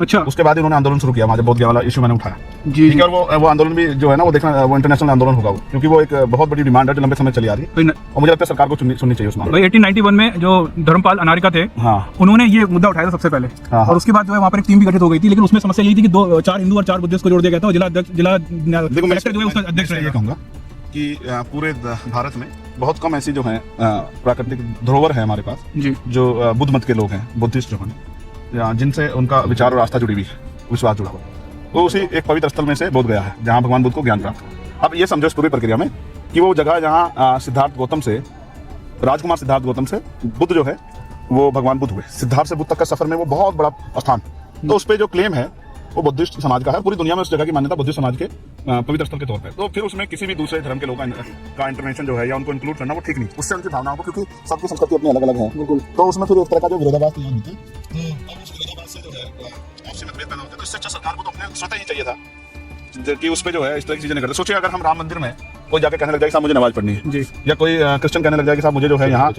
अच्छा। उसके बाद इन्होंने आंदोलन शुरू किया, वहाँ जब बोधगया वाला इशू मैंने उठाया। जी ठीक है, और वो आंदोलन भी जो है ना, वो देखना, वो इंटरनेशनल आंदोलन होगा वो, क्योंकि वो एक बहुत बड़ी डिमांड है जो लंबे समय चली आ रही है, और मुझे लगता है सरकार को सुननी चाहिए उस मामले भाई 1891 में जो धर्मपाल अनारिका थे, हाँ उन्होंने ये मुद्दा उठाया था सबसे पहले। हाँ। और उसके बाद जो है वहाँ पर एक टीम भी गठित हो गई थी, लेकिन उसमें समस्या यही थी कि 4 हिंदू और 4 बुद्धिस्ट को जोड़ दिया गया था, और जिला अध्यक्ष, जिला देखो, कलेक्टर जो है उसका अध्यक्ष ये रहेगा। कहूँगा कि पूरे भारत में बहुत कम ऐसी जो है प्राकृतिक धरोहर है हमारे पास, जी। जो बुद्ध मत के लोग हैं, बुद्धिस्ट जो हैं, जिनसे उनका विचार और आस्था जुड़ी हुई है, विश्वास जुड़ा हुआ। तो उसी एक पवित्र स्थल में से बोध गया है, जहाँ भगवान बुद्ध को ज्ञान प्राप्त हुआ। अब ये समझो इस पूरी प्रक्रिया में कि वो जगह जहाँ सिद्धार्थ गौतम से, राजकुमार सिद्धार्थ गौतम से बुद्ध जो है वो भगवान बुद्ध हुए, सिद्धार्थ से बुद्ध तक का सफर में वो बहुत बड़ा स्थान, तो उस पर जो क्लेम है वो बुद्धिस्ट समाज का है। पूरी दुनिया में उस जगह की मान्यता बुद्धिस्ट समाज के पवित्र स्थल के तौर पर। तो फिर उसमें किसी भी दूसरे धर्म के लोगों का इंटरवेंशन जो है या उनको इंक्लूड करना वो ठीक नहीं, उससे उनकी भावनाओं को, क्योंकि सबकी संस्कृति अपनी अलग अलग है, बिल्कुल, तो उसमें फिर एक तरह का जो विरोधाभास तैयार होता है। तो अब उस विरोधाभास से जो है आपसी मतभेद पैदा होते हैं। तो इससे अच्छा सरकार को तो अपने स्वतः ही चाहिए था कि उस पर जो है इस तरह की चीजें नहीं करते। सोचिए अगर हम राम मंदिर में कोई जाके कहने लग जाए कि साहब मुझे नमाज पढ़नी है, जी। या कोई क्रिश्चियन कहने लग जाए कि साहब मुझे जो है यहाँ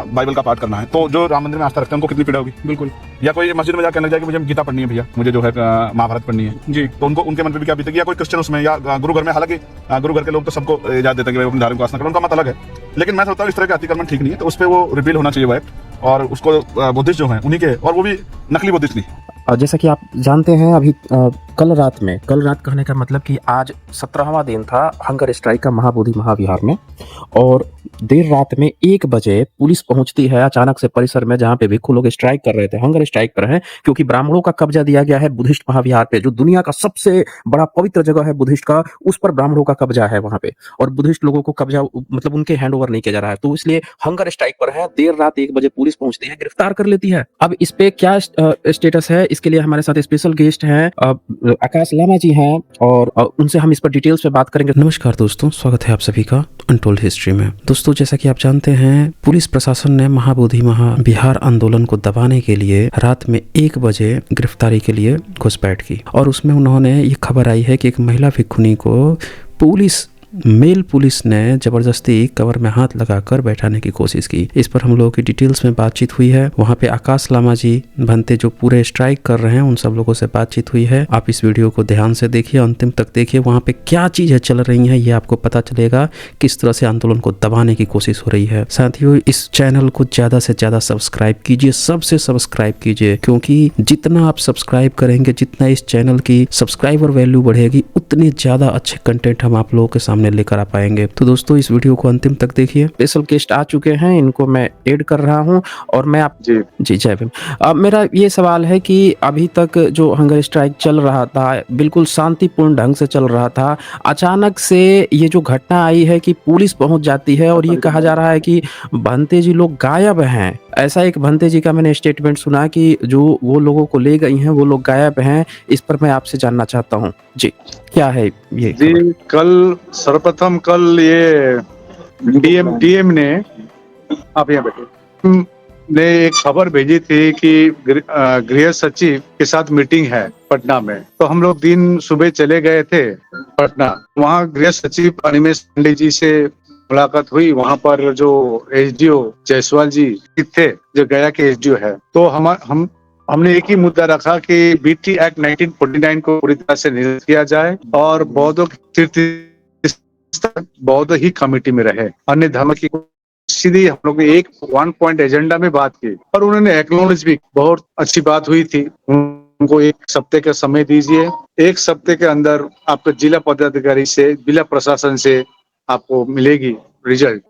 बाइबल का पाठ करना है, तो जो राम मंदिर में आस्था रखते हैं उनको कितनी पीड़ा होगी। बिल्कुल। या कोई मस्जिद में जाकर कहने लग जाए कि मुझे गीता पढ़नी है भैया, मुझे जो है महाभारत पढ़नी है, जी। तो उनको उनके मन पर भी क्या बीतेगी। या कोई क्रिश्चियन उसमें, या गुरु घर में, हालांकि गुरु घर के लोग तो सबको इजाजत देते हैं कि अपने धार्मिक उपासना करो, उनका मत अलग है, लेकिन मैं सोचता हूँ इस तरह का अतिक्रमण ठीक नहीं है। तो उस पर वो रिपील होना चाहिए वो एक्ट, और उसको बुद्धिस्ट जो है उन्हीं के, और वो भी नकली बुद्धिस्ट नहीं। जैसा कि आप जानते हैं अभी कल रात कहने का मतलब कि आज 17वां दिन था हंगर स्ट्राइक का महाबोधि महाविहार में, और देर रात में 1 बजे पुलिस पहुंचती है अचानक से परिसर में, जहां पे भिक्षु लोग स्ट्राइक कर रहे थे, हंगर स्ट्राइक पर हैं, क्योंकि ब्राह्मणों का कब्जा दिया गया है बुद्धिस्ट महाविहार पे, जो दुनिया का सबसे बड़ा पवित्र जगह है बुद्धिस्ट का, उस पर ब्राह्मणों का कब्जा है वहां पे, और बुद्धिस्ट लोगों को कब्जा मतलब उनके हैंड ओवर नहीं किया जा रहा है, तो इसलिए हंगर स्ट्राइक पर है। देर रात 1 बजे पुलिस पहुंचती है, गिरफ्तार कर लेती है। अब इस पे क्या स्टेटस है, इसके लिए हमारे साथ स्पेशल गेस्ट हैं आकाश लामा जी हैं, और उनसे हम इस पर डिटेल्स पे बात करेंगे। नमस्कार दोस्तों, स्वागत है आप सभी का अनटोल्ड हिस्ट्री में। दोस्तों, जैसा कि आप जानते हैं, पुलिस प्रशासन ने महाबोधि महाविहार आंदोलन को दबाने के लिए रात में 1 बजे गिरफ्तारी के लिए घुसपैठ की, और उसमें उन्होंने ये खबर आई है कि एक महिला भिक्षुनी को मेल पुलिस ने जबरदस्ती कमर में हाथ लगाकर बैठाने की कोशिश की। इस पर हम लोगों की डिटेल्स में बातचीत हुई है। वहाँ पे आकाश लामा जी भंते जो पूरे स्ट्राइक कर रहे हैं, उन सब लोगों से बातचीत हुई है। आप इस वीडियो को ध्यान से देखिए, अंतिम तक देखिए, वहाँ पे क्या चीजें चल रही हैं ये आपको पता चलेगा, किस तरह से आंदोलन को दबाने की कोशिश हो रही है। साथियों, इस चैनल को ज्यादा से ज्यादा सब्सक्राइब कीजिए, सबसे सब्सक्राइब कीजिए, क्योंकि जितना आप सब्सक्राइब करेंगे, जितना इस चैनल की सब्सक्राइबर वैल्यू बढ़ेगी, उतने ज्यादा अच्छे कंटेंट हम आप लोगों के सामने लेकर आ पाएंगे। तो दोस्तों, इस वीडियो को अंतिम तक देखिए। स्पेशल गेस्ट आ चुके हैं, इनको मैं ऐड कर रहा हूं, और मैं आप जी जय भीम। अब मेरा ये सवाल है कि अभी तक जो हंगर स्ट्राइक चल रहा था, बिल्कुल शांतिपूर्ण ढंग से चल रहा था, अचानक से ये जो घटना आई है कि पुलिस पहुंच जाती है, और ये कहा जा रहा है कि भंते जी लोग गायब हैं। ऐसा एक भंते जी का मैंने स्टेटमेंट सुना कि जो वो लोगों को ले गई हैं वो लोग गायब हैं। इस पर मैं आपसे जानना चाहता हूँ जी, क्या है ये जी। कल सर्वप्रथम ये डीएम ने, आप यहाँ बैठे, ने एक खबर भेजी थी कि गृह सचिव के साथ मीटिंग है पटना में। तो हम लोग दिन सुबह चले गए थे पटना। वहाँ गृह सचिव अनिमेष पांडे जी से मुलाकात हुई। वहाँ पर जो एसडीओ जायसवाल जी थे, जो गया के एसडीओ है, तो हमने एक ही मुद्दा रखा कि बीटी एक्ट 1949 को पूरी तरह से निरस्त किया जाए, और बौद्धों की तीर्थ बौद्ध ही कमेटी में रहे, अन्य धर्म की। सीधी हम लोग ने एक 1 पॉइंट एजेंडा में बात की, और उन्होंने एक्नॉलेज भी, बहुत अच्छी बात हुई थी। उनको 1 सप्ताह का समय दीजिए, 1 सप्ताह के अंदर आपको जिला पदाधिकारी से, जिला प्रशासन से आपको मिलेगी रिजल्ट।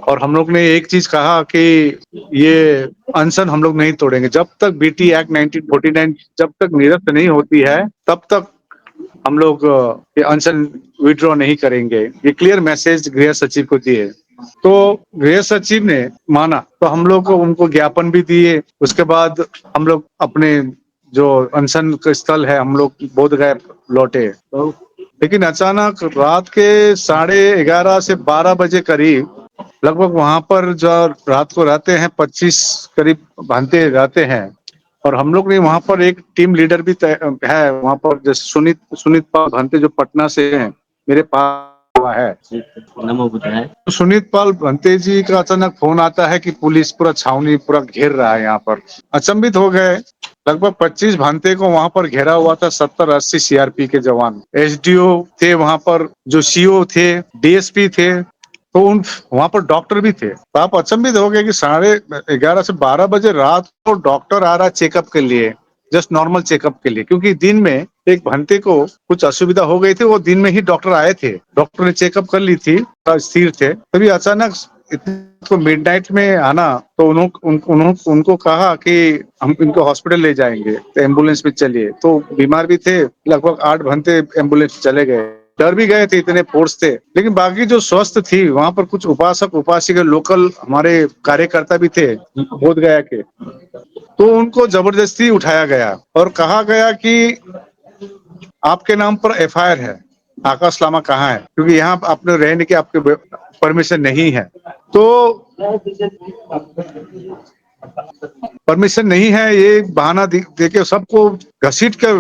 और हम लोग ने एक चीज कहा कि ये अनशन हम लोग नहीं तोड़ेंगे जब तक बीटी एक्ट 1949 जब तक निरस्त नहीं होती है, तब तक हम लोग ये अनशन विड्रॉ नहीं करेंगे। ये क्लियर मैसेज गृह सचिव को दिए, तो गृह सचिव ने माना। तो हम लोग को उनको ज्ञापन भी दिए। उसके बाद हम लोग अपने जो अनशन का स्थल है, हम लोग बोध गया लौटे। लेकिन अचानक रात के 11:30 से 12 बजे करीब, लगभग वहां पर जो रात को रहते हैं 25 करीब भंते रहते हैं, और हम लोग ने वहां पर एक टीम लीडर भी है वहां पर, जैसे सुनीत पाल भंते जो पटना से हैं, मेरे पास हुआ है। तो सुनीत पाल भंते जी का अचानक फोन आता है कि पुलिस पूरा छावनी पूरा घेर रहा है यहाँ पर। अचंभित हो गए लगभग 25 भांते को वहां पर घेरा हुआ था, 70-80 सीआरपी के जवान, एसडीओ थे वहां पर, जो सीओ थे, डीएसपी थे, तो उन वहां पर डॉक्टर भी थे। तो आप अचंभित हो गए कि 11:30 से 12 बजे रात को डॉक्टर आ रहा चेकअप के लिए, जस्ट नॉर्मल चेकअप के लिए, क्योंकि दिन में एक भंते को कुछ असुविधा हो गई थी, वो दिन में ही डॉक्टर आए थे, डॉक्टर ने चेकअप कर ली थी, स्थिर थे, तभी अचानक तो मिडनाइट में आना, तो उनको कहा कि हम इनको हॉस्पिटल ले जाएंगे, तो एम्बुलेंस में चलिए, तो बीमार भी थे, लगभग 8 घंटे एम्बुलेंस चले गए, डर भी गए थे, इतने फोर्स थे, लेकिन बाकी जो स्वस्थ थी वहां पर कुछ उपासक उपासिका लोकल हमारे कार्यकर्ता भी थे बोध गया के, तो उनको जबरदस्ती उठाया गया और कहा गया कि आपके नाम पर एफआईआर है, आकाश लामा कहाँ है, क्योंकि यहाँ आपने रहने की आपके परमिशन नहीं है, तो परमिशन नहीं है, ये बहाना देके सबको घसीट कर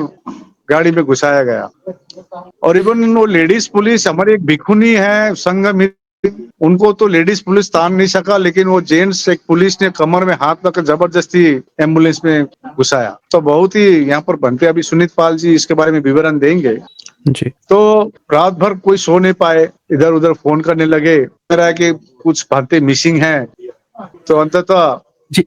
गाड़ी में घुसाया गया। और इवन वो लेडीज पुलिस, हमारी एक भिखुनी है संगम, उनको तो लेडीज पुलिस तान नहीं सका, लेकिन वो जेंट्स एक पुलिस ने कमर में हाथ रखकर जबरदस्ती एम्बुलेंस में घुसाया। तो बहुत ही यहाँ पर बनते, अभी सुनीत पाल जी इसके बारे में विवरण देंगे जी। तो रात भर कोई सो नहीं पाए, इधर उधर फोन करने लगे, कह रहा है कि कुछ भांते मिसिंग हैं, तो अंततः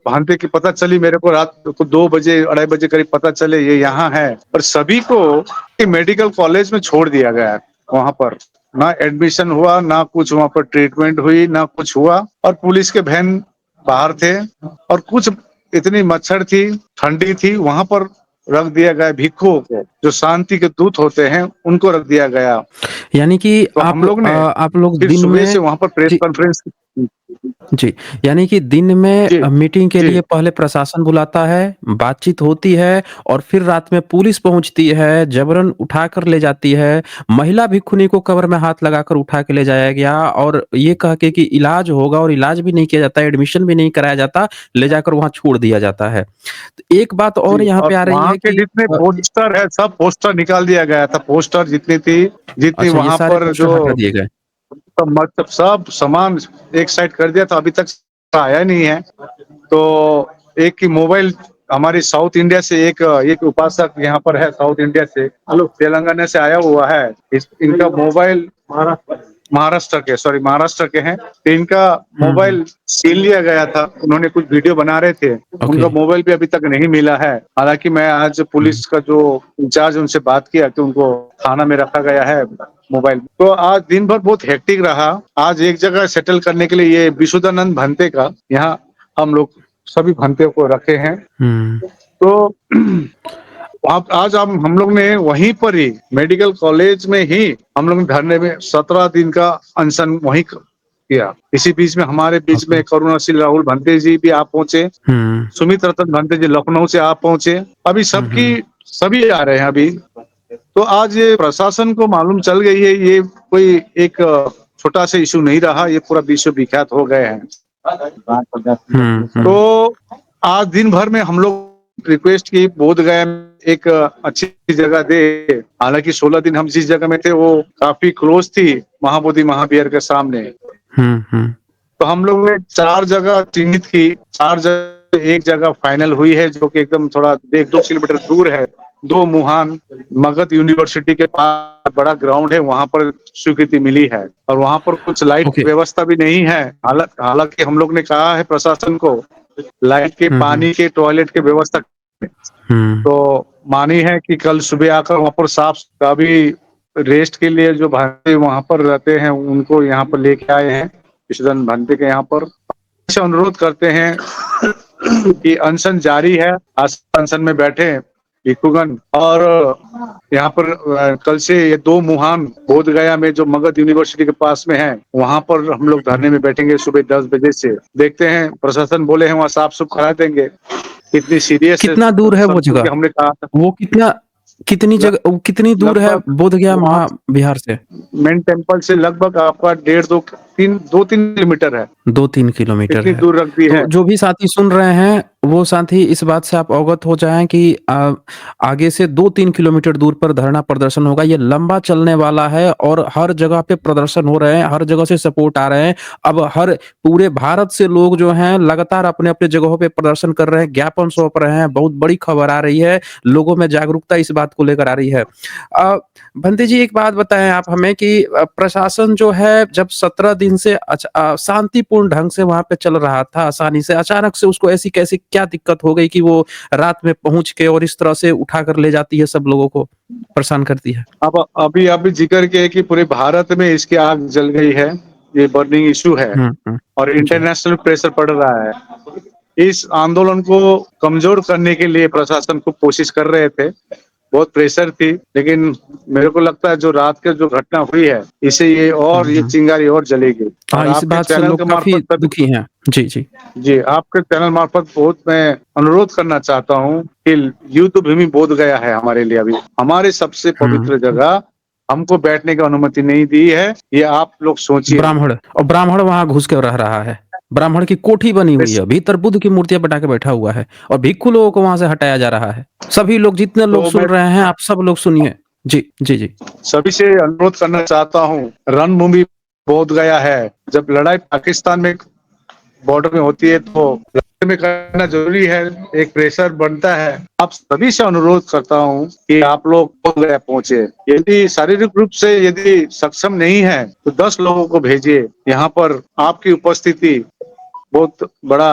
भांते की पता चली मेरे को रात को 2 बजे 2:30 बजे करीब पता चले ये यहाँ है, और सभी को मेडिकल कॉलेज में छोड़ दिया गया। वहां पर ना एडमिशन हुआ, ना कुछ वहां पर ट्रीटमेंट हुई, ना कुछ हुआ, और पुलिस के वैन बाहर थे, और कुछ इतनी मच्छर थी, ठंडी थी, वहां पर रख दिया गया भिक्षुओं को, जो शांति के दूत होते हैं, उनको रख दिया गया। यानी कि तो हम लोग ने आप लोग फिर दिन सुबह में से वहां पर प्रेस जी कॉन्फ्रेंस जी, यानी कि दिन में जी मीटिंग के जी लिए पहले प्रशासन बुलाता है, बातचीत होती है और फिर रात में पुलिस पहुँचती है, जबरन उठाकर ले जाती है। महिला भिक्षुनी को कमर में हाथ लगाकर उठा के ले जाया गया और ये कह के कि इलाज होगा, और इलाज भी नहीं किया जाता, एडमिशन भी नहीं कराया जाता, ले जाकर वहाँ छोड़ दिया जाता है। तो एक बात और जी, यहाँ और पे आ रही वहां है के कि जितने पोस्टर है सब पोस्टर निकाल दिया गया था, पोस्टर जितनी थी, जितनी अच्छा, ये वहां सारे पर पोस्टर जो हटा दिए गए। मतलब सब सामान एक साइड कर दिया था, अभी तक आया नहीं है। तो एक की मोबाइल हमारी साउथ इंडिया से एक उपासक यहाँ पर है साउथ इंडिया से, हेलो, तेलंगाना से आया हुआ है, इनका मोबाइल महाराष्ट्र के हैं, तो इनका मोबाइल छीन लिया गया था, उन्होंने कुछ वीडियो बना रहे थे, ओके। उनका मोबाइल भी अभी तक नहीं मिला है। हालांकि मैं आज पुलिस का जो इंचार्ज उनसे बात किया कि उनको थाना में रखा गया है मोबाइल। तो आज दिन भर बहुत हेक्टिक रहा, आज एक जगह सेटल करने के लिए ये विशुद्धानंद भंते का यहाँ हम लोग सभी भंते को रखे हैं। तो आज हम लोग ने वहीं पर ही मेडिकल कॉलेज में ही हम लोग ने धरने में 17 दिन का अनशन वहीं किया। इसी बीच में हमारे बीच में करुणाशील राहुल भंते जी भी आप पहुंचे, सुमित रतन भंते जी लखनऊ से आप पहुंचे, अभी सभी आ रहे हैं अभी। तो आज ये प्रशासन को मालूम चल गई है, ये कोई एक छोटा सा इशू नहीं रहा, ये पूरा विश्व विख्यात हो गए हैं। तो आज दिन भर में हम लोग रिक्वेस्ट की बोध गया एक अच्छी जगह दे, हालांकि 16 दिन हम जिस जगह में थे वो काफी क्लोज थी महाबोधि महाविहार के सामने। तो हम लोग ने 4 जगह चिन्हित की, 4 जगह एक जगह फाइनल हुई है जो कि एकदम थोड़ा 1-2 किलोमीटर दूर है, 2 मुहान मगध यूनिवर्सिटी के पास बड़ा ग्राउंड है, वहां पर स्वीकृति मिली है, और वहां पर कुछ लाइट ओके। व्यवस्था भी नहीं है। हालांकि हम लोग ने कहा है प्रशासन को लाइट के, पानी के, टॉयलेट के व्यवस्था, तो मानी है कि कल सुबह आकर वहां पर साफ अभी रेस्ट के लिए जो भाई वहां पर रहते हैं उनको यहाँ पर लेके आए हैं, विशुद्धानंद भंते के यहाँ पर। से अनुरोध करते हैं कि अनशन जारी है, आज अनशन में बैठे भिक्षुगण, और यहाँ पर कल से ये 2 मुहान बोध गया में जो मगध यूनिवर्सिटी के पास में है, वहां पर हम लोग धरने में बैठेंगे सुबह 10 बजे से। देखते हैं, प्रशासन बोले हैं वहाँ साफ सुफ करा देंगे। कितनी सीरियस है, कितना दूर है वो सब जगह? हमने कहा था। वो कितनी दूर है लगभग बोध गया वहाँ महाविहार से? मेन टेम्पल से लगभग आपका 1.5-2 2-3 किलोमीटर है, 2-3 किलोमीटर इतनी है। दूर रख दी तो है। जो भी साथी सुन रहे हैं, वो साथी इस बात से आप अवगत हो जाएँ कि आगे से 2-3 किलोमीटर दूर पर धरना प्रदर्शन होगा। ये लंबा चलने वाला है और हर जगह पे प्रदर्शन हो रहे हैं, हर जगह से सपोर्ट आ रहे हैं। अब हर पूरे भारत से लोग जो हैं लगातार अपने-अपने जगहों पे प्रदर्शन कर रहे हैं, ज्ञापन सौंप रहे हैं। बहुत बड़ी खबर आ रही है, लोगों में जागरूकता इस बात को लेकर आ रही है। भंते जी एक बात बताएँ आप हमें कि प्रशासन जो है जब 17 दिन से शांतिपूर्ण ढंग से वहाँ पे चल रहा था आसानी से, अचानक से उसको ऐसी कैसी क्या दिक्कत हो गई कि वो रात में पहुँच के और इस तरह से उठाकर ले जाती है सब लोगों को, परेशान करती है? अब अभी अभी जिक्र किया कि पूरे भारत में इसकी आग जल गई है, ये बर्निंग इशू है हुँ। और जी। इंटरनेशनल प्रेशर पड़ रहा है। इस आंदोलन को कमजोर करने के लिए प्रशासन को कोशिश कर रहे थे, बहुत प्रेशर थी, लेकिन मेरे को लगता है जो रात के जो घटना हुई है, इससे ये चिंगारी और जलेगी। हाँ, और इस आपके बात से चैनल के लोग काफ़ी मार्फत दुखी हैं। जी, जी। जी, आपके चैनल मार्फत बहुत मैं अनुरोध करना चाहता हूँ कि युद्ध भूमि बोध गया है हमारे लिए अभी। हमारी सबसे पवित्र जगह हमको बैठने की अनुमति नहीं दी है, ये आप लोग सोचिए। ब्राह्मण वहाँ घुस के रह रहा है। ब्राह्मण की कोठी बनी हुई है, भीतर बुद्ध की मूर्तियाँ बना के बैठा हुआ है और भिक्षु लोगों को वहाँ से हटाया जा रहा है। सभी लोग जितने लोग तो सुन मैं रहे हैं, आप सब लोग सुनिए। जी, जी, जी। सभी से अनुरोध करना चाहता हूँ, रणभूमि बोध गया है। जब लड़ाई पाकिस्तान में बॉर्डर में होती है तो लड़ाई में करना जरूरी है, एक प्रेशर बनता है। आप सभी से अनुरोध करता हूँ कि आप लोग बोध गया पहुंचे। यदि शारीरिक रूप से यदि सक्षम नहीं है तो 10 लोगों को भेजिए। यहाँ पर आपकी उपस्थिति बहुत बड़ा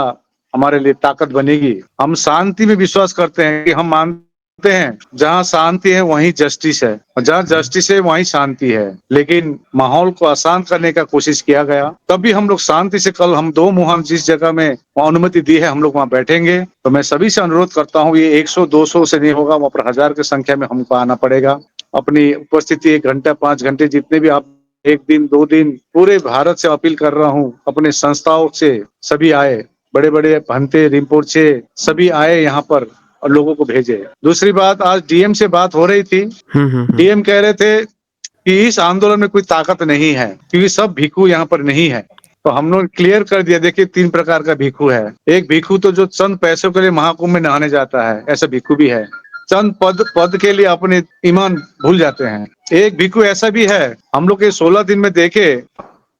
हमारे लिए ताकत बनेगी। हम शांति में विश्वास करते हैं कि हम मानते हैं जहाँ शांति है वहीं जस्टिस है और जहाँ जस्टिस है वहीं शांति है। लेकिन माहौल को अशांत करने का कोशिश किया गया, तब भी हम लोग शांति से कल हम 2 मुहिम जिस जगह में अनुमति दी है हम लोग वहाँ बैठेंगे। तो मैं सभी से अनुरोध करता हूँ, ये 100-200 से नहीं होगा, वहाँ पर 1000 की संख्या में हमको आना पड़ेगा। अपनी उपस्थिति 1 घंटा 5 घंटे जितने भी आप 1 दिन 2 दिन पूरे भारत से अपील कर रहा हूँ, अपने संस्थाओं से सभी आए, बड़े-बड़े भंते रिम्पोर्चे सभी आए यहाँ पर और लोगों को भेजे। दूसरी बात, आज डीएम से बात हो रही थी। डीएम कह रहे थे कि इस आंदोलन में कोई ताकत नहीं है क्योंकि सब भिखू यहाँ पर नहीं है। तो हम लोग क्लियर कर दिया, देखिए 3 प्रकार का भिखू है। एक भिखू तो जो चंद पैसों के लिए महाकुंभ में नहाने जाता है, ऐसा भिखू भी है। चंद पद के लिए अपने ईमान भूल जाते हैं। एक भिखू ऐसा भी है, हम लोग के 16 दिन में देखे,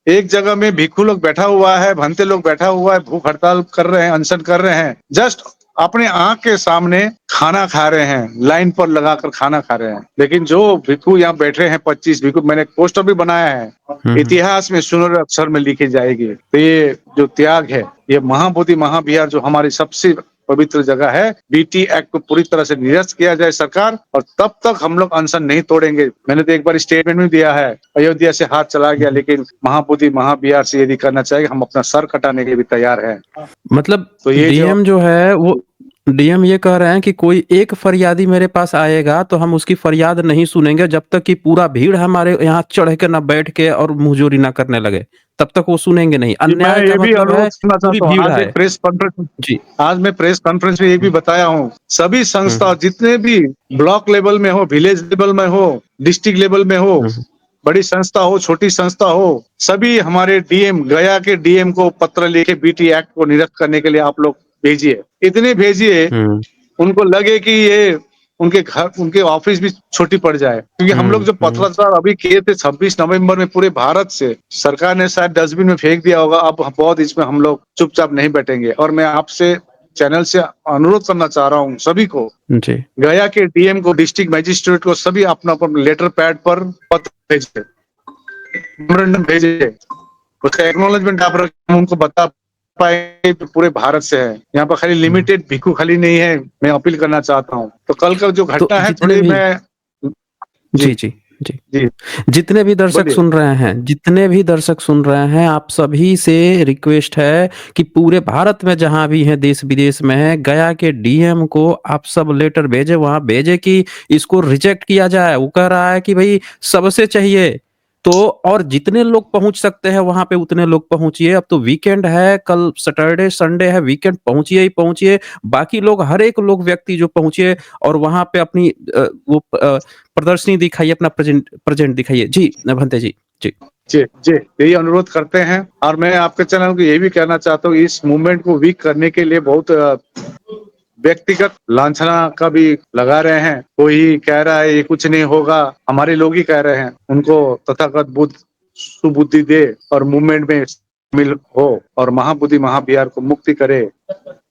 एक जगह में भिखू लोग बैठा हुआ है, भंते लोग बैठा हुआ है, भूख हड़ताल कर रहे हैं, अनशन कर रहे हैं, जस्ट अपने आंख के सामने खाना खा रहे हैं, लाइन पर लगाकर खाना खा रहे हैं। लेकिन जो भिखू यहाँ बैठे हैं 25 भिखू, मैंने एक पोस्टर भी बनाया है, इतिहास में सुनहरे अक्षर में लिखी जाएगी। तो ये जो त्याग है, ये महाबोधि महाविहार जो हमारी सबसे पवित्र जगह है, बीटी एक्ट को पूरी तरह से निरस्त किया जाए सरकार, और तब तक हम लोग अनशन नहीं तोड़ेंगे। मैंने तो एक बार स्टेटमेंट भी दिया है, अयोध्या से हाथ चला गया, लेकिन महाबोधि महाविहार से यदि करना चाहिए, हम अपना सर कटाने के लिए भी तैयार हैं। मतलब तो ये डीएम जो है वो डीएम ये कह रहे हैं कि कोई एक फरियादी मेरे पास आएगा तो हम उसकी फरियाद नहीं सुनेंगे जब तक कि पूरा भीड़ हमारे यहाँ चढ़ के ना बैठ के और मुंहजोरी ना करने लगे, तब तक वो सुनेंगे नहीं। अन्याय का मतलब है पूरी भीड़ है। प्रेस कॉन्फ्रेंस जी। आज मैं प्रेस कॉन्फ्रेंस में ये भी बताया हूँ, सभी संस्था जितने भी ब्लॉक लेवल में हो, विलेज लेवल में हो, डिस्ट्रिक्ट लेवल में हो, बड़ी संस्था हो, छोटी संस्था हो, सभी हमारे डीएम, गया के डीएम को पत्र लिखे बीटी एक्ट को निरस्त करने के लिए आप लोग भेजिए। इतने भेजिए उनको लगे कि ये उनके घर, उनके ऑफिस भी छोटी पड़ जाए। क्योंकि हम लोग जो पत्राचार अभी किए थे 26 नवंबर में पूरे भारत से, सरकार ने शायद डस्टबिन में फेंक दिया होगा। अब बहुत इसमें हम लोग चुपचाप नहीं बैठेंगे। और मैं आपसे चैनल से अनुरोध करना चाह रहा हूँ सभी को, गया के डीएम को, डिस्ट्रिक्ट मजिस्ट्रेट को, सभी अपना अपना लेटर पैड पर पत्र भेजे, मेमोरेंडम भेजे, उसका एक्नॉलेजमेंट आप रखें, उनको बता पाए पूरे भारत से है। यहाँ पर खाली लिमिटेड भिखू खाली नहीं है, मैं अपील करना चाहता हूँ। तो कल का जो घटना है थोड़ी मैं जी। जितने भी दर्शक सुन रहे हैं, आप सभी से रिक्वेस्ट है कि पूरे भारत में जहां भी है, देश विदेश में है, गया के डीएम को आप सब लेटर भेजे, वहां भेजे कि इसको रिजेक्ट किया जाए। वो कह रहा है कि भाई सबसे चाहिए तो, और जितने लोग पहुंच सकते हैं वहां पे उतने लोग पहुंचिए। अब तो वीकेंड है, कल सैटरडे संडे है, वीकेंड पहुंचिए। बाकी लोग, हर एक लोग व्यक्ति जो पहुंचिए और वहां पे अपनी वो प्रदर्शनी दिखाइए, अपना प्रेजेंट दिखाइए। जी भंते जी। जी जी, यही अनुरोध करते हैं। और मैं आपके चैनल को ये भी कहना चाहता हूँ, इस मूवमेंट को वीक करने के लिए बहुत व्यक्तिगत लांछना का भी लगा रहे हैं। कोई कह रहा है ये कुछ नहीं होगा, हमारे लोग ही कह रहे हैं। उनको तथागत बुद्ध सुबुद्धि दे और मूवमेंट में शामिल हो और महाबोधि महाविहार को मुक्ति करे।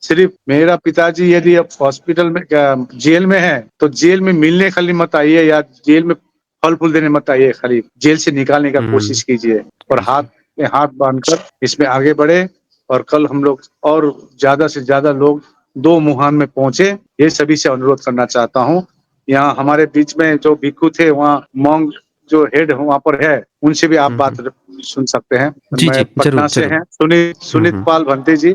सिर्फ मेरा पिताजी यदि अब हॉस्पिटल में जेल में है तो जेल में मिलने खाली मत आइए, या जेल में फल फूल देने मत आइए, खाली जेल से निकालने का कोशिश कीजिए और हाथ में हाथ बांधकर इसमें आगे बढ़े। और कल हम लोग और ज्यादा से ज्यादा लोग दो मुहान में पहुंचे, ये सभी से अनुरोध करना चाहता हूँ। यहाँ हमारे बीच में जो भिक्खु थे, वहाँ मॉन्ग जो हेड वहाँ पर है, उनसे भी आप बात सुन सकते हैं। जी, मैं जी, पटना ज़रूर, से ज़रूर। हैं, सुनीत पाल भंते जी,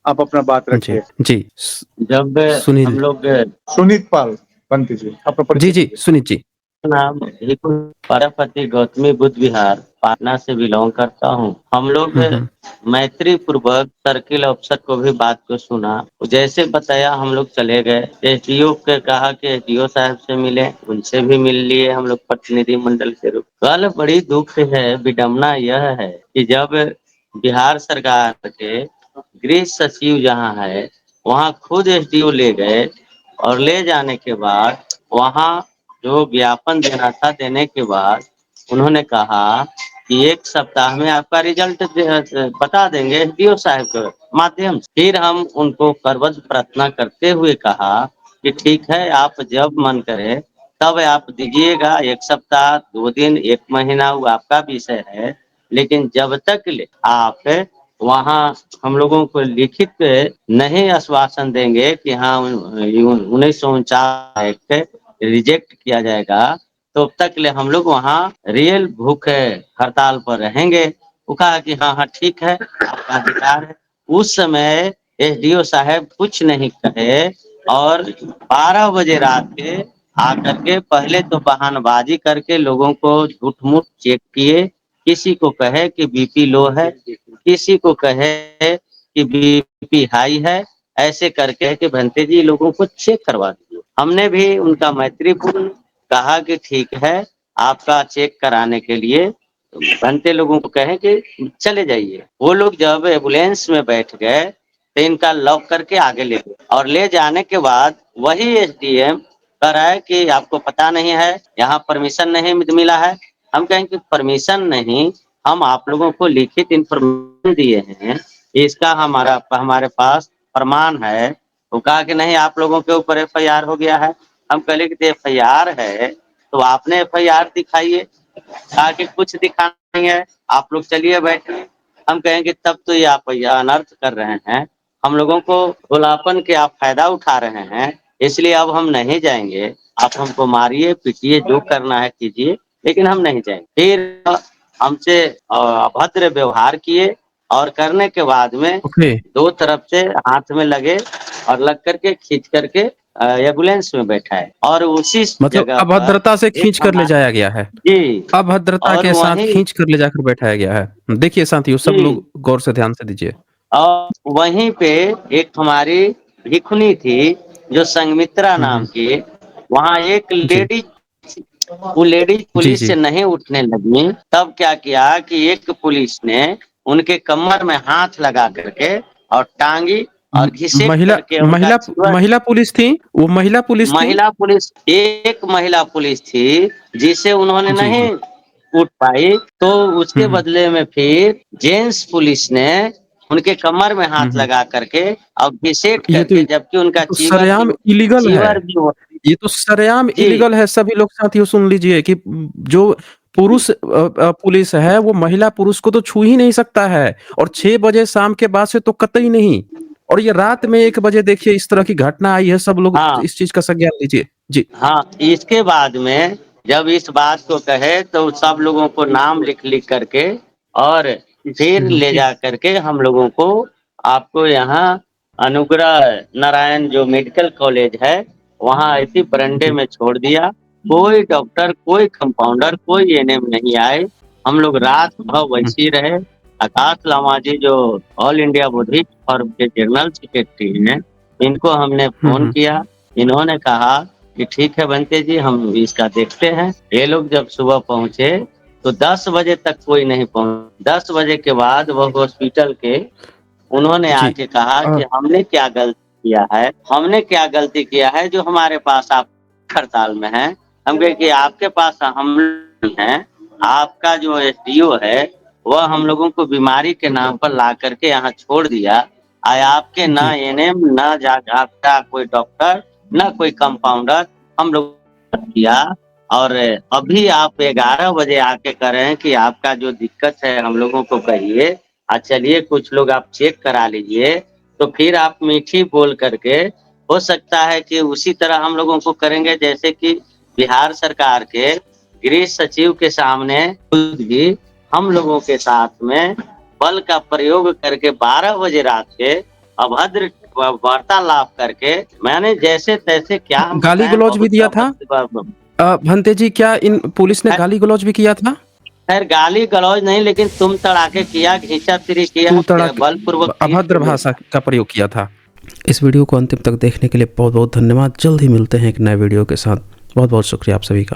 आप अपना बात जी, रखिए। जी। जब सुनील हम लोग सुनीत पाल भंते जी, अपना जी, परिचय जी, दीजिए। सुनील जी। नाम भिखु परमपति गौतमी बुद्ध विहार पाटना से बिलोंग करता हूँ। हम लोग मैत्री पूर्वक सर्किल अफसर को भी बात को सुना, जैसे बताया हम लोग चले गए। एसडीओ के कहा कि एसडीओ साहब से मिले, उनसे भी मिल लिए हम लोग प्रतिनिधि मंडल के रूप। कल बड़ी दुख है, विडम्बना यह है कि जब बिहार सरकार के गृह सचिव जहाँ है वहाँ खुद एसडीओ ले गए और ले जाने के बाद वहाँ जो ज्ञापन देना था, देने के बाद उन्होंने कहा कि 1 सप्ताह में आपका रिजल्ट बता देंगे एसडीओ साहब के माध्यम से। फिर हम उनको करबद्ध प्रार्थना करते हुए कहा कि ठीक है, आप जब मन करे तब आप दीजिएगा, 1 सप्ताह 2 दिन 1 महीना वो आपका विषय है, लेकिन जब तक आप वहाँ हम लोगों को लिखित नहीं आश्वासन देंगे कि हाँ 1949 एक्ट रिजेक्ट किया जाएगा, तो तब तक हम लोग वहाँ रियल भूख हड़ताल पर रहेंगे। वो कहा कि हाँ हाँ ठीक है, आपका अधिकार है। उस समय एसडीओ साहब कुछ नहीं कहे और 12 बजे रात के आकर के पहले तो बहानबाजी करके लोगों को झूठ मूठ चेक किए। किसी को कहे कि बीपी लो है, किसी को कहे कि बीपी हाई है, ऐसे करके कि भंते जी लोगों को चेक करवा दीजिए। हमने भी उनका मैत्रीपूर्ण कहा कि ठीक है, आपका चेक कराने के लिए भंते लोगों को कहे कि चले जाइए। वो लोग जब एम्बुलेंस में बैठ गए तो इनका लॉक करके आगे ले गए और ले जाने के बाद वही एसडीएम कह रहा है कि आपको पता नहीं है, यहाँ परमिशन नहीं मिला है। हम कहें कि परमिशन नहीं, हम आप लोगों को लिखित इंफॉर्मेशन दिए हैं, इसका हमारे पास प्रमाण है। वो कहा कि नहीं, आप लोगों के ऊपर एफआईआर हो गया है। हम कहले कि एफआईआर है तो आपने एफआईआर दिखाइए। कहा कि कुछ दिखाना नहीं है, आप लोग चलिए बैठिए। हम कहेंगे तब तो ये आप अनर्थ कर रहे हैं, हम लोगों को भोलापन के आप फायदा उठा रहे हैं, इसलिए अब हम नहीं जाएंगे। आप हमको मारिए पीटिए, जो करना है कीजिए, लेकिन हम नहीं जाएंगे। फिर हमसे अभद्र व्यवहार किए और करने के बाद में ओके, दो तरफ से हाथ में लगे और लग करके खींच करके एम्बुलेंस में बैठाए और उसी मतलब जगह पर अभद्रता से एक खींच कर ले जाया गया है। जी अभद्रता और के साथ वहीं खींच कर ले जाकर बैठाया गया है। देखिए साथियों, सब जी लोग गौर से ध्यान से दीजिए। और वहीं पे एक हमारी भिखुनी थी जो संगमित्रा नाम हुँ। की, वहाँ एक जी। लेडी, वो लेडीज जी, पुलिस जी। से नहीं उठने लगी। तब क्या किया कि एक पुलिस ने उनके कमर में हाथ लगा करके और टांगी म और घिसेट महिला करके उनका महिला जीवन। महिला पुलिस थी? वो महिला पुलिस थी? महिला पुलिस, एक महिला पुलिस थी जिसे उन्होंने जी, नहीं जी। उठ पाई, तो हुँ, उसके हुँ। बदले में फिर जेंट्स पुलिस ने उनके कमर में हुँ, हाथ हुँ। लगा करके और घिसेट ये करके, जबकि उनका तो सरेआम इल्लीगल है। चीवर भी ये तो सरेआम जी इल्लीगल है। सभी लोग साथियों सुन लीजिए कि जो पुरुष पुलिस है, वो महिला पुरुष को तो छू ही नहीं सकता है और 6 बजे शाम के बाद से तो कतई नहीं। और ये रात में 1 बजे देखिए इस तरह की घटना आई है, सब लोग हाँ इस चीज़ का संज्ञान लीजिए। जी। हाँ। इसके बाद में जब इस बात को कहे तो सब लोगों को नाम लिख लिख करके और फिर हुँ, हुँ। ले जा करके हम लोगों को, आपको यहाँ अनुग्रह नारायण जो मेडिकल कॉलेज है वहाँ ऐसी बरंडे जी। में छोड़ दिया। कोई डॉक्टर, कोई कंपाउंडर, कोई एएनएम नहीं आए। हम लोग रात भर हुँ, वैसी रहे। आकाश लामा जी जो ऑल इंडिया बुद्धिस्ट फोरम के जनरल सेक्रेटरी हैं, इनको हमने हुँ, फोन हुँ। किया। इन्होंने कहा कि ठीक है बंते जी, हम इसका देखते हैं। ये लोग जब सुबह पहुंचे तो 10 बजे तक कोई नहीं पहुंच। 10 बजे के बाद वह हॉस्पिटल के उन्होंने जी। आके कहा कि हमने क्या गलती किया है, हमने क्या गलती किया है जो हमारे पास आप हड़ताल में है। हम कहे कि आपके पास हम नहीं हैं, आपका जो एसडीओ है वह हम लोगों को बीमारी के नाम पर ला करके यहाँ छोड़ दिया। आए आपके ना एनएम ना आपका कोई डॉक्टर ना कोई कंपाउंडर हम लोग किया। और अभी आप 11 बजे आके कह रहे हैं कि आपका जो दिक्कत है हम लोगों को कहिए, चलिए कुछ लोग आप चेक करा लीजिए। तो फिर आप मीठी बोल करके हो सकता है कि उसी तरह हम लोगों को करेंगे जैसे कि बिहार सरकार के गृह सचिव के सामने खुद भी हम लोगों के साथ में बल का प्रयोग करके 12 बजे रात के अभद्र वार्तालाप करके मैंने जैसे तैसे क्या हम गाली बताएं, गलौज भी बहुत दिया था? भंते जी, क्या इन पुलिस ने गाली गलौज भी किया था? खैर गाली गलौज नहीं, लेकिन तुम तड़ाके किया, घींचा फिरी किया, तू तड़ाके, बलपूर्वक अभद्र भाषा का प्रयोग किया था। इस वीडियो को अंतिम तक देखने के लिए बहुत बहुत धन्यवाद। जल्द ही मिलते हैं एक नए वीडियो के साथ। बहुत बहुत शुक्रिया आप सभी का।